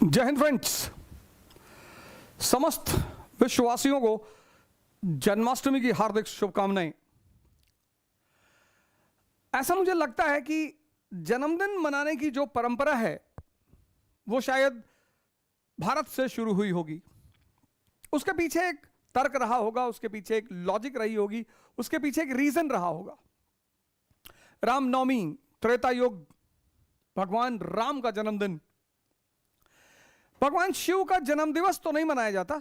जय हिंद फ्रेंड्स। समस्त विश्ववासियों को जन्माष्टमी की हार्दिक शुभकामनाएं। ऐसा मुझे लगता है कि जन्मदिन मनाने की जो परंपरा है वो शायद भारत से शुरू हुई होगी। उसके पीछे एक तर्क रहा होगा, उसके पीछे एक लॉजिक रही होगी, उसके पीछे एक रीजन रहा होगा। रामनवमी, त्रेता युग, भगवान राम का जन्मदिन। भगवान शिव का जन्म दिवस तो नहीं मनाया जाता,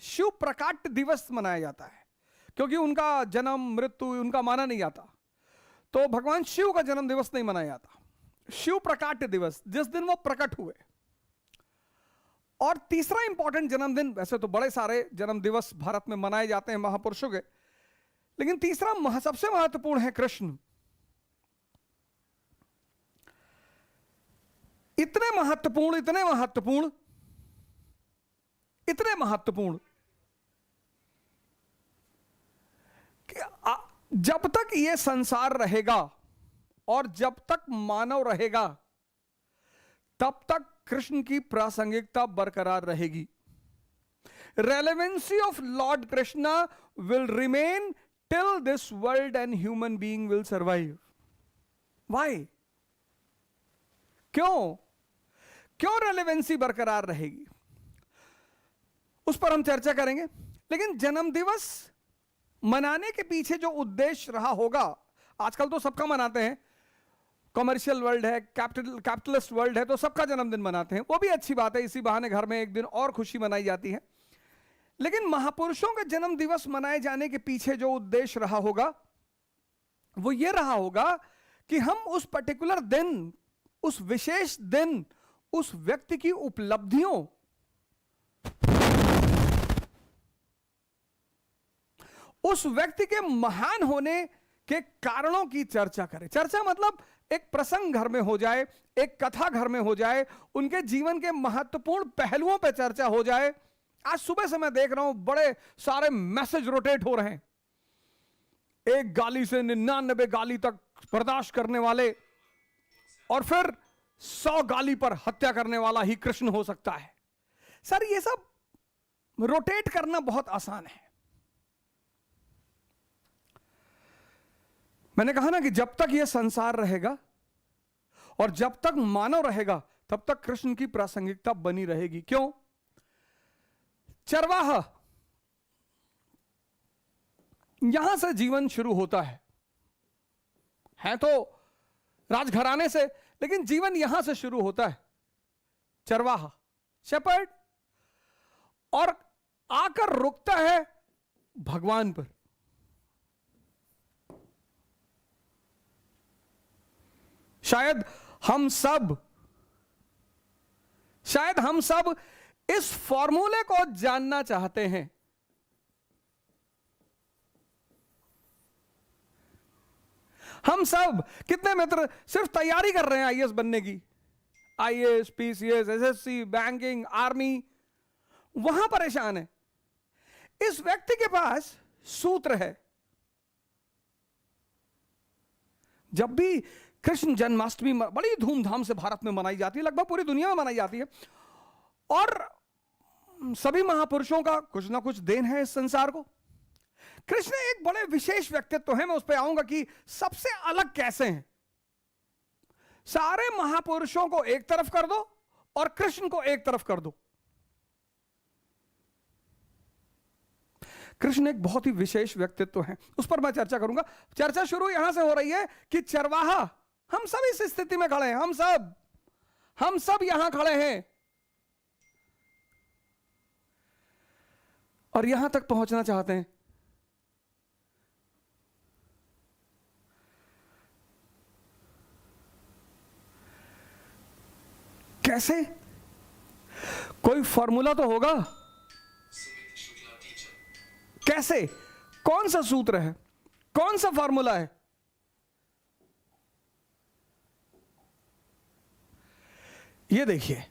शिव प्रकाट दिवस मनाया जाता है, क्योंकि उनका जन्म मृत्यु उनका माना नहीं जाता। तो भगवान शिव का जन्म दिवस नहीं मनाया जाता, शिव प्रकाट दिवस, जिस दिन वो प्रकट हुए। और तीसरा इंपॉर्टेंट जन्मदिन, वैसे तो बड़े सारे जन्म दिवस भारत में मनाए जाते हैं महापुरुषों के, लेकिन तीसरा सबसे महत्वपूर्ण है कृष्ण। इतने महत्वपूर्ण, इतने महत्वपूर्ण, इतने महत्वपूर्ण कि जब तक ये संसार रहेगा और जब तक मानव रहेगा तब तक कृष्ण की प्रासंगिकता बरकरार रहेगी। Relevancy of Lord Krishna will remain till this world and human being will survive. Why? क्यों रेलेवेंसी बरकरार रहेगी, उस पर हम चर्चा करेंगे। लेकिन जन्म दिवस मनाने के पीछे जो उद्देश्य रहा होगा, आजकल तो सबका मनाते हैं, कमर्शियल वर्ल्ड है, कैपिटलिस्ट वर्ल्ड है, तो सबका जन्मदिन मनाते हैं, वो भी अच्छी बात है, इसी बहाने घर में एक दिन और खुशी मनाई जाती है। लेकिन महापुरुषों के जन्म दिवस मनाए जाने के पीछे जो उद्देश्य रहा होगा वो ये रहा होगा कि हम उस पर्टिकुलर दिन, उस विशेष दिन, उस व्यक्ति की उपलब्धियों, उस व्यक्ति के महान होने के कारणों की चर्चा करें। चर्चा मतलब एक प्रसंग घर में हो जाए, एक कथा घर में हो जाए, उनके जीवन के महत्वपूर्ण पहलुओं पर चर्चा हो जाए। आज सुबह से मैं देख रहा हूं बड़े सारे मैसेज रोटेट हो रहे हैं, एक गाली से 99 गाली तक बर्दाश्त करने वाले और फिर 100 गाली पर हत्या करने वाला ही कृष्ण हो सकता है। सर, ये सब रोटेट करना बहुत आसान है। मैंने कहा ना कि जब तक यह संसार रहेगा और जब तक मानव रहेगा तब तक कृष्ण की प्रासंगिकता बनी रहेगी। क्यों? चरवाहा, यहां से जीवन शुरू होता है तो राजघराने से, लेकिन जीवन यहां से शुरू होता है। चरवाहा, शेपर्ड, और आकर रुकता है भगवान पर। शायद हम सब इस फॉर्मूले को जानना चाहते हैं। हम सब, कितने मित्र सिर्फ तैयारी कर रहे हैं आईएएस बनने की, IAS, PCS, SSC, banking, army, वहां परेशान है। इस व्यक्ति के पास सूत्र है। जब भी कृष्ण जन्माष्टमी बड़ी धूमधाम से भारत में मनाई जाती है, लगभग पूरी दुनिया में मनाई जाती है, और सभी महापुरुषों का कुछ ना कुछ देन है इस संसार को। कृष्ण एक बड़े विशेष व्यक्तित्व है, मैं उस पर आऊंगा कि सबसे अलग कैसे हैं। सारे महापुरुषों को एक तरफ कर दो और कृष्ण को एक तरफ कर दो। कृष्ण एक बहुत ही विशेष व्यक्तित्व है, उस पर मैं चर्चा करूंगा। चर्चा शुरू यहां से हो रही है कि चरवाहा, हम सब इस स्थिति में खड़े हैं, हम सब यहां खड़े हैं और यहां तक पहुंचना चाहते हैं। कैसे? कोई फॉर्मूला तो होगा। कैसे? कौन सा सूत्र है, कौन सा फॉर्मूला है? ये देखिए,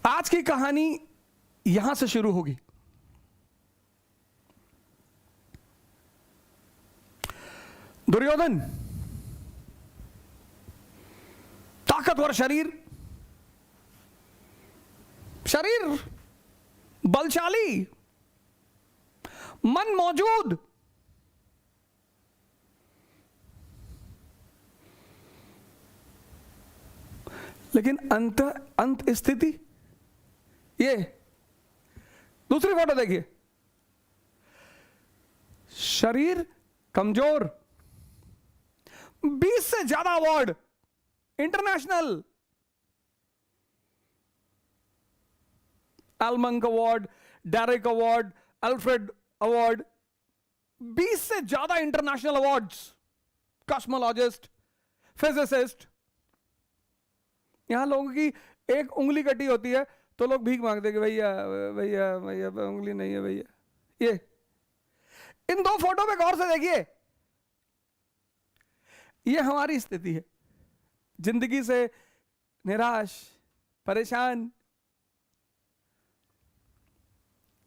आज की कहानी यहां से शुरू होगी। दुर्योधन ताकतवर शरीर, शरीर बलशाली, मन मौजूद, लेकिन अंत स्थिति। ये दूसरी फोटो देखिए, शरीर कमजोर, 20 से ज्यादा अवार्ड, इंटरनेशनल एल्मंक award, Derrick award, Alfred award, 20 से ज्यादा इंटरनेशनल अवार्ड्स, कॉस्मोलॉजिस्ट, फिजिसिस्ट। यहां लोगों की एक उंगली कटी होती है तो लोग भीख मांगते कि भैया भैया भैया उंगली नहीं है भैया। ये इन दो फोटो पे गौर से देखिए, ये हमारी स्थिति है, जिंदगी से निराश, परेशान।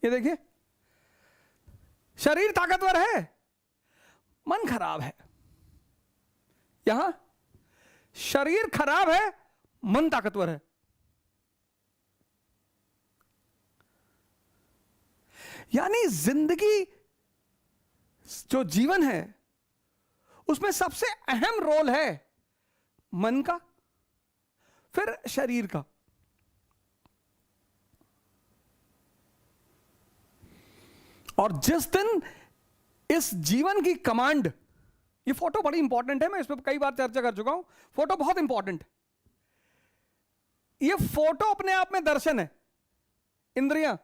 ये देखिए, शरीर ताकतवर है, मन खराब है। यहां शरीर खराब है, मन ताकतवर है। यानी जिंदगी जो जीवन है उसमें सबसे अहम रोल है मन का, फिर शरीर का। और जिस दिन इस जीवन की कमांड, ये फोटो बड़ी इंपॉर्टेंट है, मैं इस पर कई बार चर्चा कर चुका हूं, फोटो बहुत इंपॉर्टेंट। ये फोटो अपने आप में दर्शन है। इंद्रियां,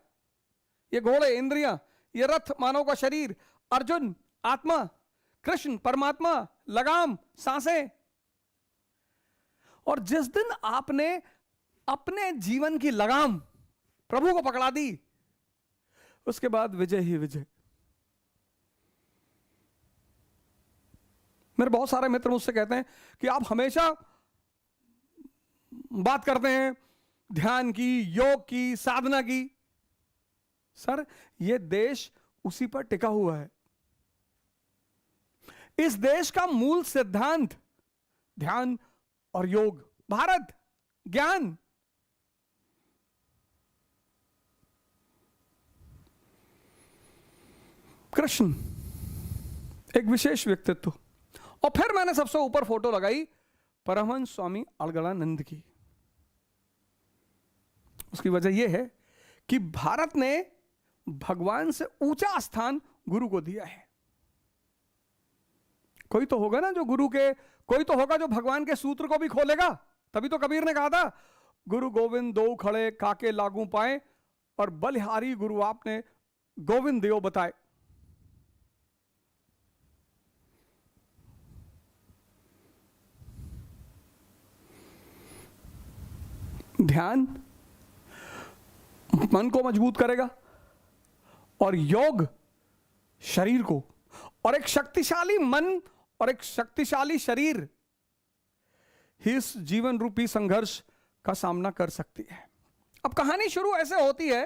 ये घोड़े इंद्रियां, ये रथ मानव का शरीर, अर्जुन आत्मा, कृष्ण परमात्मा, लगाम सांसें। और जिस दिन आपने अपने जीवन की लगाम प्रभु को पकड़ा दी, उसके बाद विजय ही विजय। मेरे बहुत सारे मित्र मुझसे कहते हैं कि आप हमेशा बात करते हैं ध्यान की, योग की, साधना की। सर, यह देश उसी पर टिका हुआ है। इस देश का मूल सिद्धांत ध्यान और योग, भारत ज्ञान। कृष्ण एक विशेष व्यक्तित्व। और फिर मैंने सबसे ऊपर फोटो लगाई परमहंस स्वामी अलगड़ानंद की। उसकी वजह यह है कि भारत ने भगवान से ऊंचा स्थान गुरु को दिया है। कोई तो होगा ना जो गुरु के, कोई तो होगा जो भगवान के सूत्र को भी खोलेगा। तभी तो कबीर ने कहा था, गुरु गोविंद दो खड़े काके लागू पाए, और बलिहारी गुरु आपने गोविंद देव बताए। ध्यान मन को मजबूत करेगा, और योग शरीर को, और एक शक्तिशाली मन और एक शक्तिशाली शरीर ही इस जीवन रूपी संघर्ष का सामना कर सकती है। अब कहानी शुरू ऐसे होती है,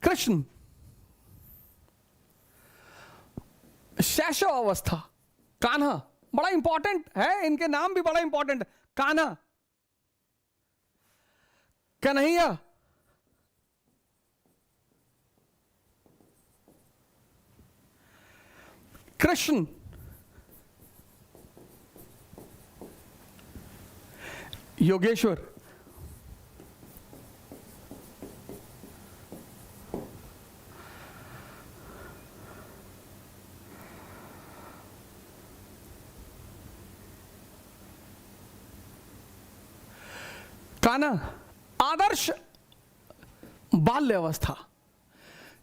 कृष्ण शैशव अवस्था, कान्हा, बड़ा इंपॉर्टेंट है, इनके नाम भी बड़ा इंपॉर्टेंट। कान्हा, कन्हैया, कृष्ण, योगेश्वर, कान्हा आदर्श बाल्य अवस्था,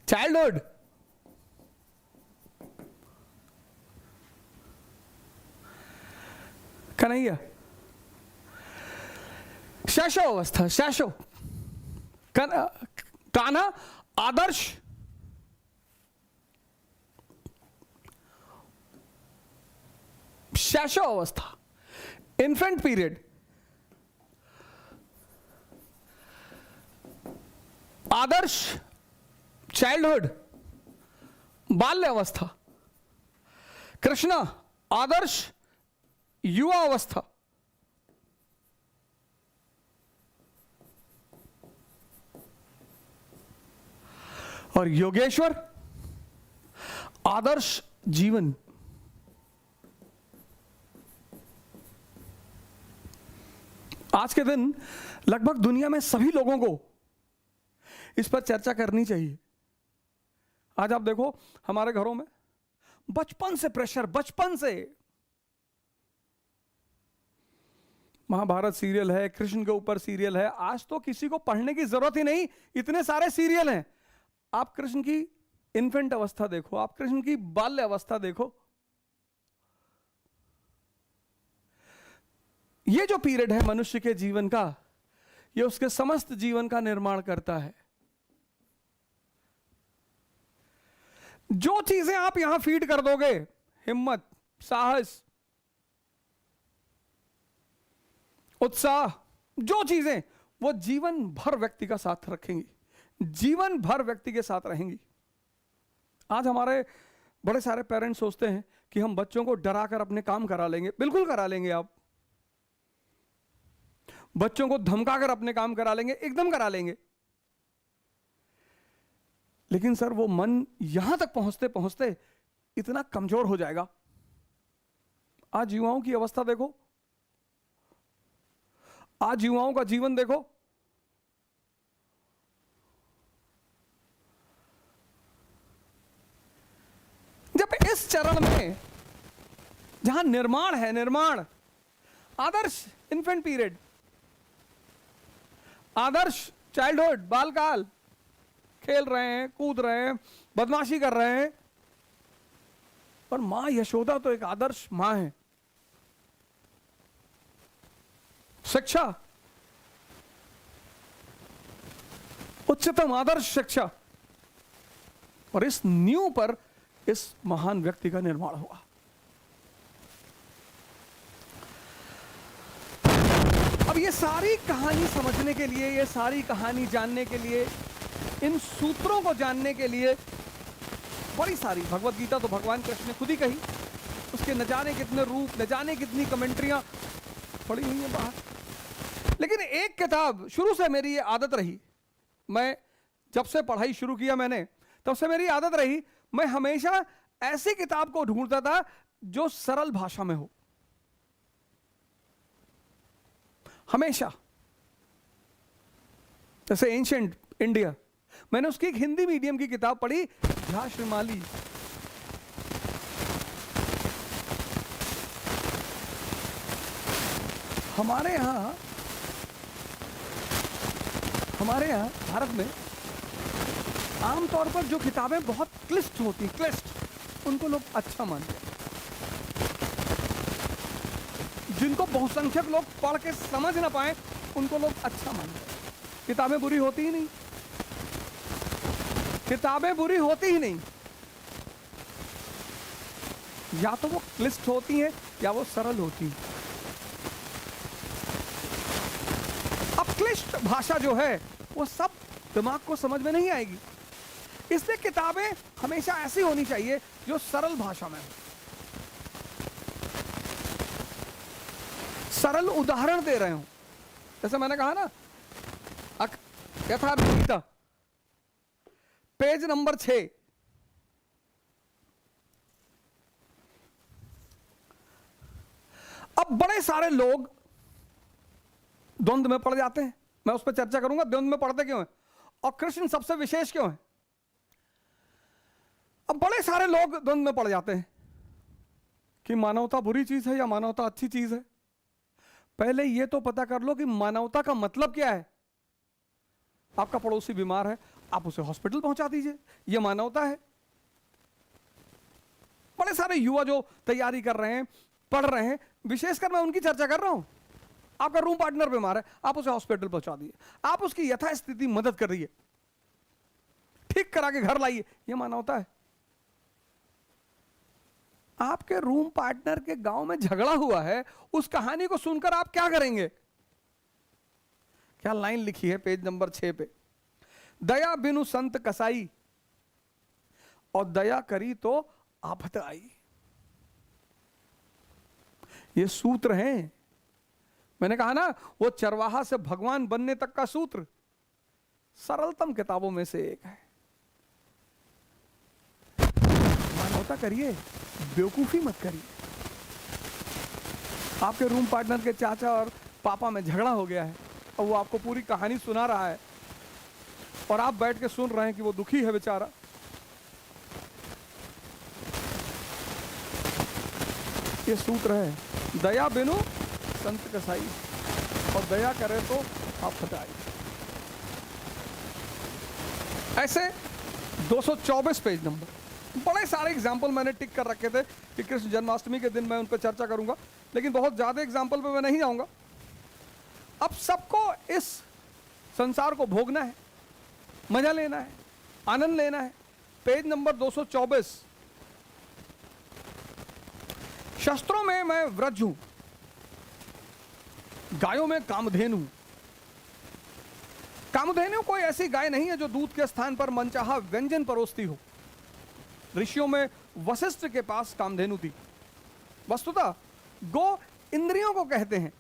चाइल्डहुड, कन्हैया शैशव अवस्था, शैशव, कान्हा आदर्श शैशव अवस्था, इन्फेंट पीरियड, आदर्श चाइल्डहुड, बाल्य अवस्था। कृष्णा आदर्श युवा अवस्था, और योगेश्वर आदर्श जीवन। आज के दिन लगभग दुनिया में सभी लोगों को इस पर चर्चा करनी चाहिए। आज आप देखो हमारे घरों में बचपन से प्रेशर, बचपन से महाभारत सीरियल है, कृष्ण के ऊपर सीरियल है। आज तो किसी को पढ़ने की जरूरत ही नहीं, इतने सारे सीरियल हैं। आप कृष्ण की इन्फेंट अवस्था देखो, आप कृष्ण की बाल्य अवस्था देखो। ये जो पीरियड है मनुष्य के जीवन का, ये उसके समस्त जीवन का निर्माण करता है। जो चीजें आप यहां फीड कर दोगे, हिम्मत, साहस, उत्साह, जो चीजें, वो जीवन भर व्यक्ति का साथ रखेंगी, जीवन भर व्यक्ति के साथ रहेंगी। आज हमारे बड़े सारे पेरेंट्स सोचते हैं कि हम बच्चों को डरा कर अपने काम करा लेंगे। बिल्कुल करा लेंगे। आप बच्चों को धमका कर अपने काम करा लेंगे, एकदम करा लेंगे। लेकिन सर वो मन यहां तक पहुंचते पहुंचते इतना कमजोर हो जाएगा। आज युवाओं की अवस्था देखो, आज युवाओं का जीवन देखो। जब इस चरण में जहां निर्माण है, निर्माण, आदर्श इन्फेंट पीरियड, आदर्श चाइल्डहुड, बालकाल, खेल रहे हैं, कूद रहे हैं, बदमाशी कर रहे हैं, पर मां यशोदा तो एक आदर्श मां है। शिक्षा, उच्चतम आदर्श शिक्षा, और इस नींव पर इस महान व्यक्ति का निर्माण हुआ। अब ये सारी कहानी समझने के लिए, ये सारी कहानी जानने के लिए, इन सूत्रों को जानने के लिए बड़ी सारी, भगवत गीता तो भगवान कृष्ण ने खुद ही कही, उसके न जाने कितने रूप, न जाने कितनी कमेंट्रियां पड़ी हुई है बाहर। लेकिन एक किताब शुरू से मेरी ये आदत रही, मैं जब से पढ़ाई शुरू किया मैंने, तब से मेरी आदत रही, मैं हमेशा ऐसी किताब को ढूंढता था जो सरल भाषा में हो, हमेशा। जैसे एंशिएंट इंडिया, मैंने उसकी एक हिंदी मीडियम की किताब पढ़ी, झा श्रीमाली। हमारे यहां भारत में आमतौर पर जो किताबें बहुत क्लिष्ट होती, क्लिष्ट, उनको लोग अच्छा मानते हैं। जिनको बहुसंख्यक लोग पढ़ के समझ ना पाए, उनको लोग अच्छा मानते हैं। किताबें बुरी होती ही नहीं, किताबें बुरी होती ही नहीं। या तो वो क्लिष्ट होती हैं या वो सरल होती हैं। अब क्लिष्ट भाषा जो है वो सब दिमाग को समझ में नहीं आएगी, इसलिए किताबें हमेशा ऐसी होनी चाहिए जो सरल भाषा में हो। सरल उदाहरण दे रहे हूं, जैसे मैंने कहा ना, यथा गीता पेज नंबर 6, अब बड़े सारे लोग द्वंद्व में पड़ जाते हैं। मैं उस पर चर्चा करूंगा, द्वंद्व में पड़ते क्यों हैं और कृष्ण सबसे विशेष क्यों है। अब बड़े सारे लोग द्वंद्व में पड़ जाते हैं कि मानवता बुरी चीज है या मानवता अच्छी चीज है। पहले यह तो पता कर लो कि मानवता का मतलब क्या है। आपका पड़ोसी बीमार है, आप उसे हॉस्पिटल पहुंचा दीजिए, यह मानवता है। बड़े सारे युवा जो तैयारी कर रहे हैं, पढ़ रहे हैं, विशेषकर मैं उनकी चर्चा कर रहा हूं। आपका रूम पार्टनर बीमार है, आप उसे हॉस्पिटल पहुंचा दिए, आप उसकी यथास्थिति मदद कर रही है, ठीक करा के घर लाइए, यह मानवता है। आपके रूम पार्टनर के गांव में झगड़ा हुआ है, उस कहानी को सुनकर आप क्या करेंगे। क्या लाइन लिखी है पेज नंबर 6 पे, दया बिनु संत कसाई और दया करी तो आफत आई। ये सूत्र हैं। मैंने कहा ना, वो चरवाहा से भगवान बनने तक का सूत्र सरलतम किताबों में से एक है। मानवता करिए, बेवकूफी मत करिए। आपके रूम पार्टनर के चाचा और पापा में झगड़ा हो गया है और वो आपको पूरी कहानी सुना रहा है और आप बैठ के सुन रहे हैं कि वो दुखी है बेचारा। ये सूत्र है, दया बिनु संत कसाई, और दया करे तो आप हटाई। ऐसे 224 पेज नंबर, बड़े सारे एग्जाम्पल मैंने टिक कर रखे थे कि कृष्ण जन्माष्टमी के दिन मैं उन पर चर्चा करूंगा, लेकिन बहुत ज्यादा एग्जाम्पल पे मैं नहीं जाऊंगा। अब सबको इस संसार को भोगना है, मजा लेना है, आनंद लेना है। पेज नंबर 224, शस्त्रों में मैं व्रज हूं, गायों में कामधेनु। कामधेनु कोई ऐसी गाय नहीं है जो दूध के स्थान पर मनचाहा व्यंजन परोसती हो। ऋषियों में वशिष्ठ के पास कामधेनु थी। वस्तुतः गो इंद्रियों को कहते हैं।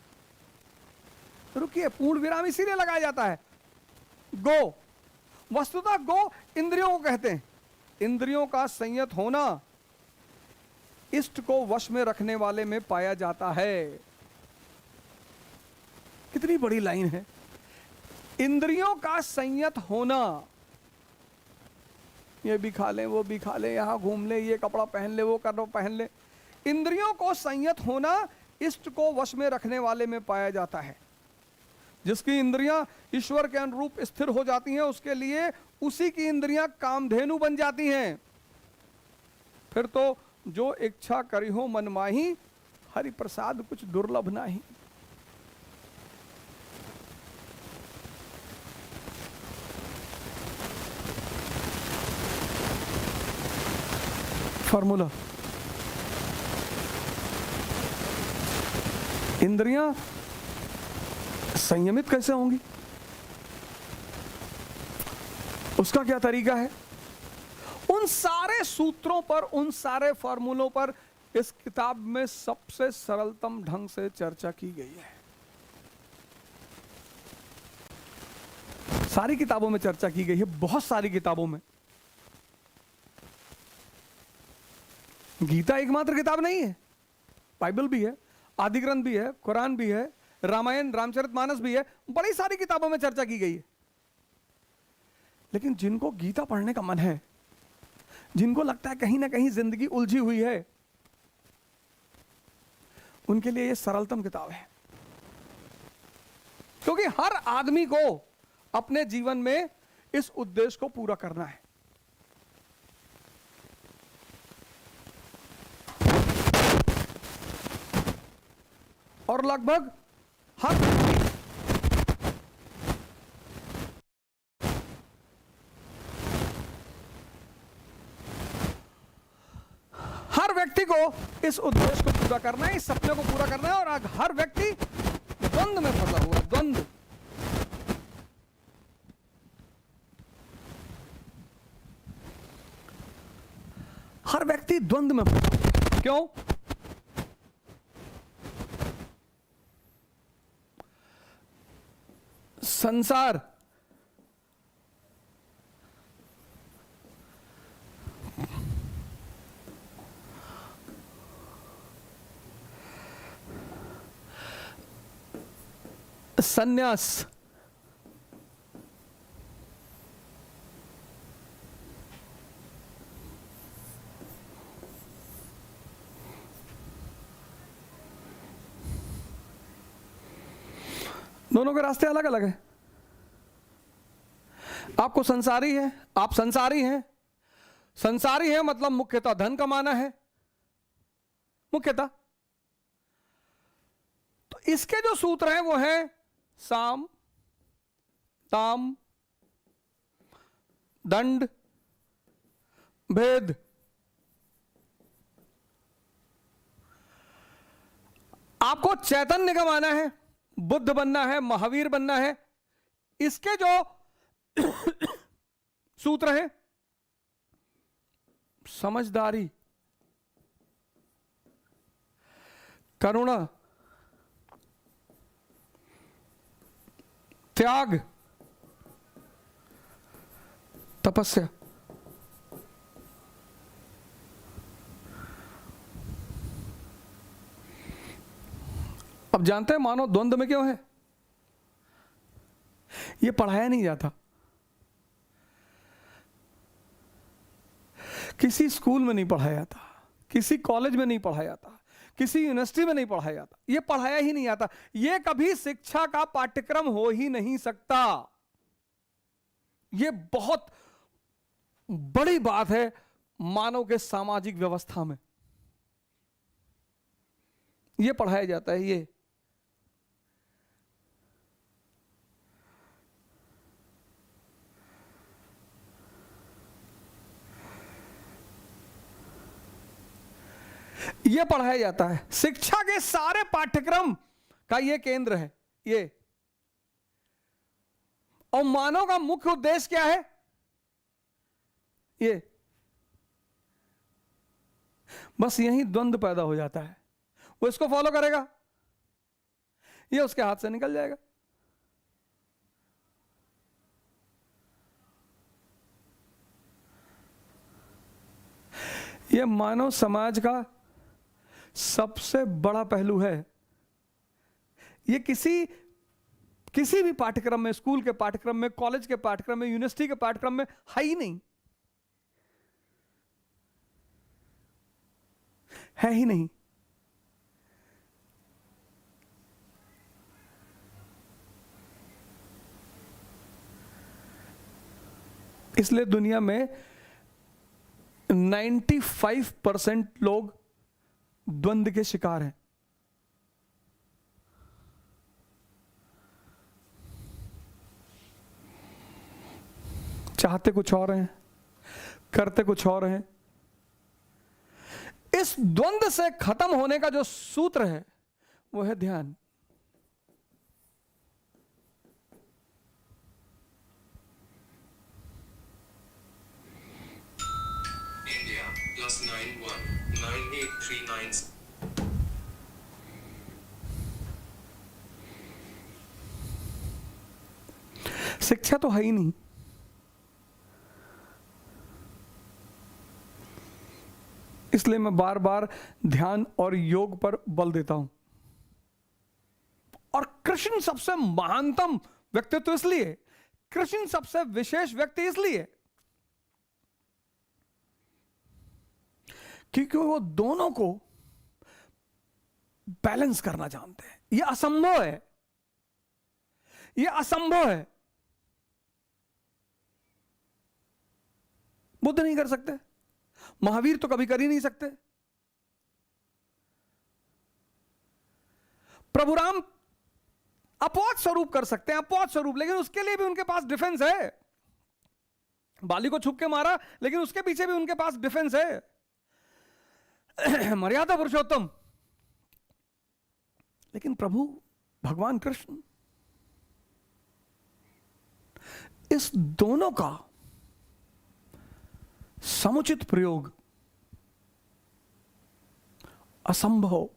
रुकिए, पूर्ण विराम इसीलिए लगाया जाता है। गो, वस्तुतः गो इंद्रियों को कहते हैं। इंद्रियों का संयत होना इष्ट को वश में रखने वाले में पाया जाता है। कितनी बड़ी लाइन है, इंद्रियों का संयत होना। ये भी खा ले, वो भी खा ले, यहां घूम ले, ये कपड़ा पहन ले, वो कपड़ा पहन ले। इंद्रियों को संयत होना इष्ट को वश में रखने वाले में पाया जाता है। जिसकी इंद्रियां ईश्वर के अनुरूप स्थिर हो जाती हैं, उसके लिए उसी की इंद्रियां कामधेनु बन जाती हैं। फिर तो जो इच्छा करी हो मन माही, हरि प्रसाद कुछ दुर्लभ नाही। फॉर्मूला, इंद्रियां संयमित कैसे होंगी, उसका क्या तरीका है? उन सारे सूत्रों पर, उन सारे फॉर्मूलों पर इस किताब में सबसे सरलतम ढंग से चर्चा की गई है। सारी किताबों में चर्चा की गई है, बहुत सारी किताबों में। गीता एकमात्र किताब नहीं है, बाइबल भी है, आदि ग्रंथ भी है, कुरान भी है, रामायण रामचरितमानस भी है, बड़ी सारी किताबों में चर्चा की गई है। लेकिन जिनको गीता पढ़ने का मन है, जिनको लगता है कहीं ना कहीं जिंदगी उलझी हुई है, उनके लिए यह सरलतम किताब है। क्योंकि हर आदमी को अपने जीवन में इस उद्देश्य को पूरा करना है। और लगभग हर व्यक्ति को इस उद्देश्य को पूरा करना है, इस सपने को पूरा करना है। और आज हर व्यक्ति द्वंद में फंसा हुआ है, द्वंद। हर व्यक्ति द्वंद में फंसा हुआ है। क्यों? संसार संन्यास दोनों के रास्ते अलग अलग है। आपको संसारी है, आप संसारी हैं। संसारी है मतलब मुख्यतः धन कमाना है, मुख्यतः। तो इसके जो सूत्र हैं वो हैं साम, ताम, दंड, भेद। आपको चैतन्य कमाना है, बुद्ध बनना है, महावीर बनना है। इसके जो सूत्र हैं समझदारी, करुणा, त्याग, तपस्या। अब जानते हैं मानव द्वंद्व में क्यों है? ये पढ़ाया नहीं जाता। किसी स्कूल में नहीं पढ़ाया जाता, किसी कॉलेज में नहीं पढ़ाया जाता, किसी यूनिवर्सिटी में नहीं पढ़ाया जाता। ये पढ़ाया ही नहीं जाता। ये कभी शिक्षा का पाठ्यक्रम हो ही नहीं सकता। ये बहुत बड़ी बात है मानव के सामाजिक व्यवस्था में। ये पढ़ाया जाता है। ये पढ़ाया जाता है। शिक्षा के सारे पाठ्यक्रम का ये केंद्र है ये। और मानव का मुख्य उद्देश्य क्या है? ये बस यही द्वंद्व पैदा हो जाता है। वो इसको फॉलो करेगा, ये उसके हाथ से निकल जाएगा। ये मानव समाज का सबसे बड़ा पहलू है। ये किसी भी पाठ्यक्रम में, स्कूल के पाठ्यक्रम में, कॉलेज के पाठ्यक्रम में, यूनिवर्सिटी के पाठ्यक्रम में है ही नहीं, है ही नहीं। इसलिए दुनिया में 95% लोग द्वंद्व के शिकार हैं। चाहते कुछ और हैं, करते कुछ और हैं। इस द्वंद्व से खत्म होने का जो सूत्र है वो है ध्यान। India +919839। शिक्षा तो है ही नहीं। इसलिए मैं बार बार ध्यान और योग पर बल देता हूं। और कृष्ण सबसे महानतम व्यक्तित्व इसलिए, कृष्ण सबसे विशेष व्यक्ति इसलिए क्योंकि वो दोनों को बैलेंस करना जानते हैं। यह असंभव है, यह असंभव है। बुद्ध नहीं कर सकते, महावीर तो कभी कर ही नहीं सकते। प्रभु राम अपवाद स्वरूप कर सकते हैं, अपवाद स्वरूप, लेकिन उसके लिए भी उनके पास डिफेंस है। बाली को छुप के मारा, लेकिन उसके पीछे भी उनके पास डिफेंस है। मर्यादा पुरुषोत्तम। लेकिन प्रभु भगवान कृष्ण इस दोनों का समुचित प्रयोग असंभव।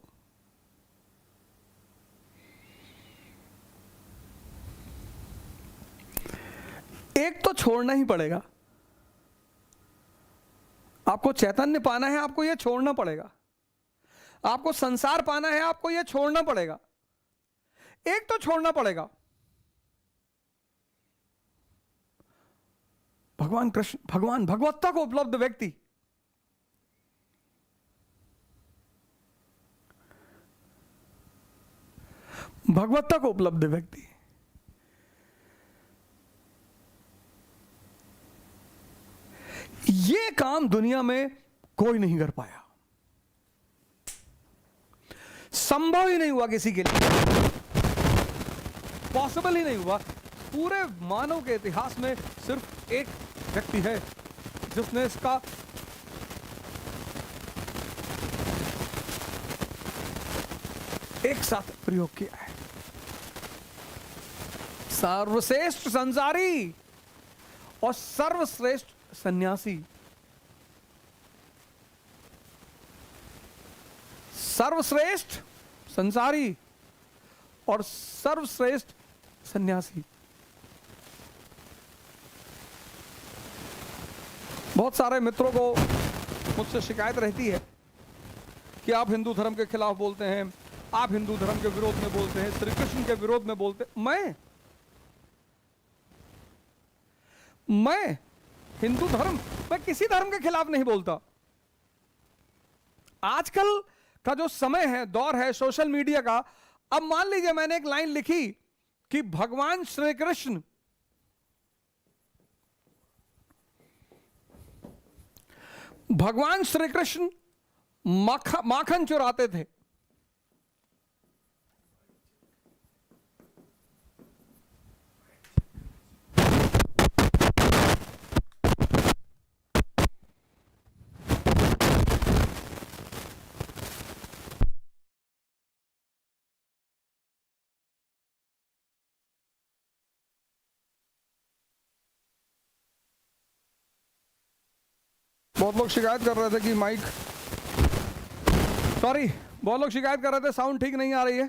एक तो छोड़ना ही पड़ेगा। आपको चैतन्य पाना है, आपको यह छोड़ना पड़ेगा। आपको संसार पाना है, आपको यह छोड़ना पड़ेगा। एक तो छोड़ना पड़ेगा। भगवान कृष्ण, भगवान भगवत्ता को उपलब्ध व्यक्ति भगवत्ता को उपलब्ध व्यक्ति ये काम दुनिया में कोई नहीं कर पाया। संभव ही नहीं हुआ किसी के लिए, पॉसिबल ही नहीं हुआ। पूरे मानव के इतिहास में सिर्फ एक व्यक्ति है जिसने इसका एक साथ प्रयोग किया है। सर्वश्रेष्ठ संसारी और सर्वश्रेष्ठ सन्यासी, सर्वश्रेष्ठ संसारी और सर्वश्रेष्ठ सन्यासी। बहुत सारे मित्रों को मुझसे शिकायत रहती है कि आप हिंदू धर्म के खिलाफ बोलते हैं, आप हिंदू धर्म के विरोध में बोलते हैं, श्री कृष्ण के विरोध में बोलते हैं। मैं हिंदू धर्म, मैं किसी धर्म के खिलाफ नहीं बोलता। आजकल का जो समय है, दौर है सोशल मीडिया का, अब मान लीजिए मैंने एक लाइन लिखी कि भगवान श्री कृष्ण माखन चुराते थे। बहुत लोग शिकायत कर रहे थे कि बहुत लोग शिकायत कर रहे थे साउंड ठीक नहीं आ रही है।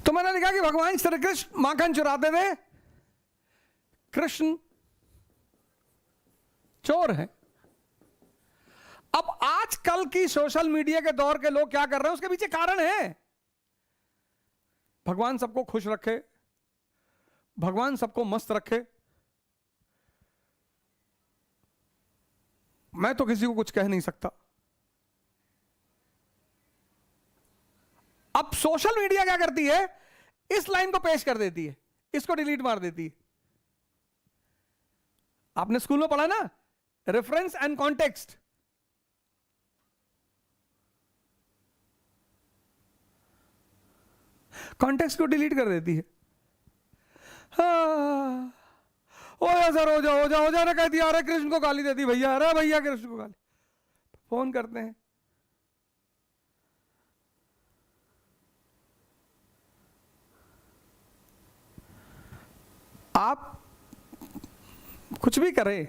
तो मैंने लिखा कि भगवान श्री कृष्ण माखन चुराते थे, कृष्ण चोर है। अब आजकल की सोशल मीडिया के दौर के लोग क्या कर रहे हैं, उसके पीछे कारण है। भगवान सबको खुश रखे, भगवान सबको मस्त रखे, मैं तो किसी को कुछ कह नहीं सकता। अब सोशल मीडिया क्या करती है, इस लाइन को पेश कर देती है, इसको डिलीट मार देती है। आपने स्कूल में पढ़ा ना, रेफरेंस एंड कॉन्टेक्स्ट। कॉन्टेक्स्ट को डिलीट कर देती है। हाँ, ओ सर हो जा ना, कह दिया अरे कृष्ण को गाली दे दी भैया, अरे भैया कृष्ण को गाली। फोन करते हैं, आप कुछ भी करें,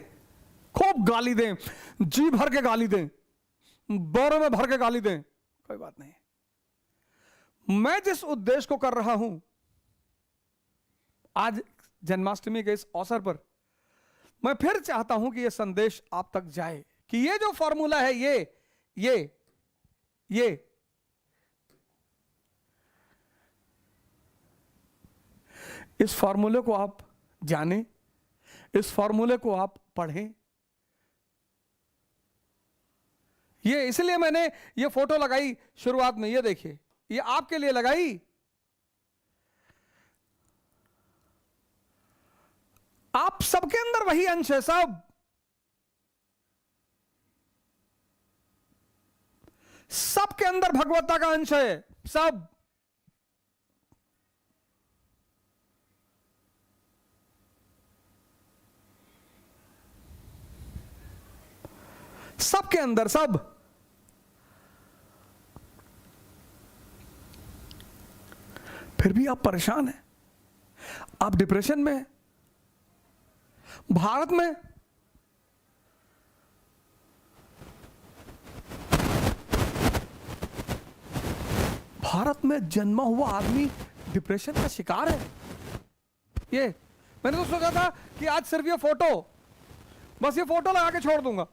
खूब गाली दें, जी भर के गाली दें, बोरों में भर के गाली दें, कोई बात नहीं। मैं जिस उद्देश्य को कर रहा हूं, आज जन्माष्टमी के इस अवसर पर मैं फिर चाहता हूं कि यह संदेश आप तक जाए कि ये जो फॉर्मूला है, ये इस फॉर्मूले को आप जानें, इस फॉर्मूले को आप पढ़ें। ये इसलिए मैंने ये फोटो लगाई शुरुआत में, ये देखिए, ये आपके लिए लगाई। आप सबके अंदर वही अंश है, सबके अंदर भगवत्ता का अंश है, सबके अंदर, सब। फिर भी आप परेशान हैं, आप डिप्रेशन में हैं। भारत में जन्मा हुआ आदमी डिप्रेशन का शिकार है। ये मैंने तो सोचा था कि आज सिर्फ ये फोटो, बस ये फोटो लगा के छोड़ दूंगा।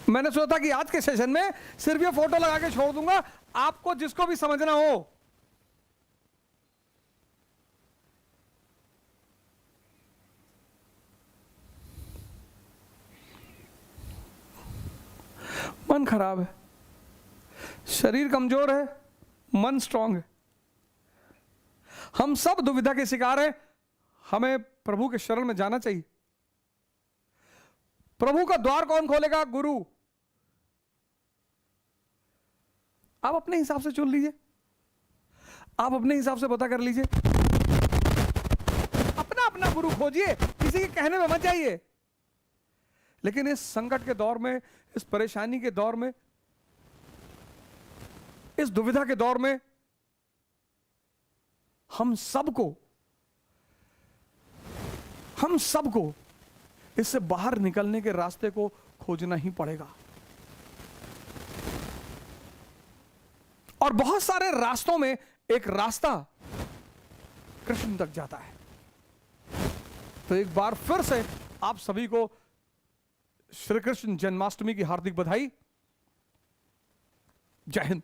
मैंने सोचा था कि आज के सेशन में सिर्फ ये फोटो लगा के छोड़ दूंगा, आपको जिसको भी समझना हो। मन खराब है, शरीर कमजोर है, मन स्ट्रांग है। हम सब दुविधा के शिकार हैं। हमें प्रभु के शरण में जाना चाहिए। प्रभु का द्वार कौन खोलेगा? गुरु। आप अपने हिसाब से चुन लीजिए, आप अपने हिसाब से पता कर लीजिए, अपना अपना गुरु खोजिए, किसी के कहने में मत जाइए। लेकिन इस संकट के दौर में, इस परेशानी के दौर में, इस दुविधा के दौर में हम सबको इससे बाहर निकलने के रास्ते को खोजना ही पड़ेगा। और बहुत सारे रास्तों में एक रास्ता कृष्ण तक जाता है। तो एक बार फिर से आप सभी को श्री कृष्ण जन्माष्टमी की हार्दिक बधाई। जय हिंद।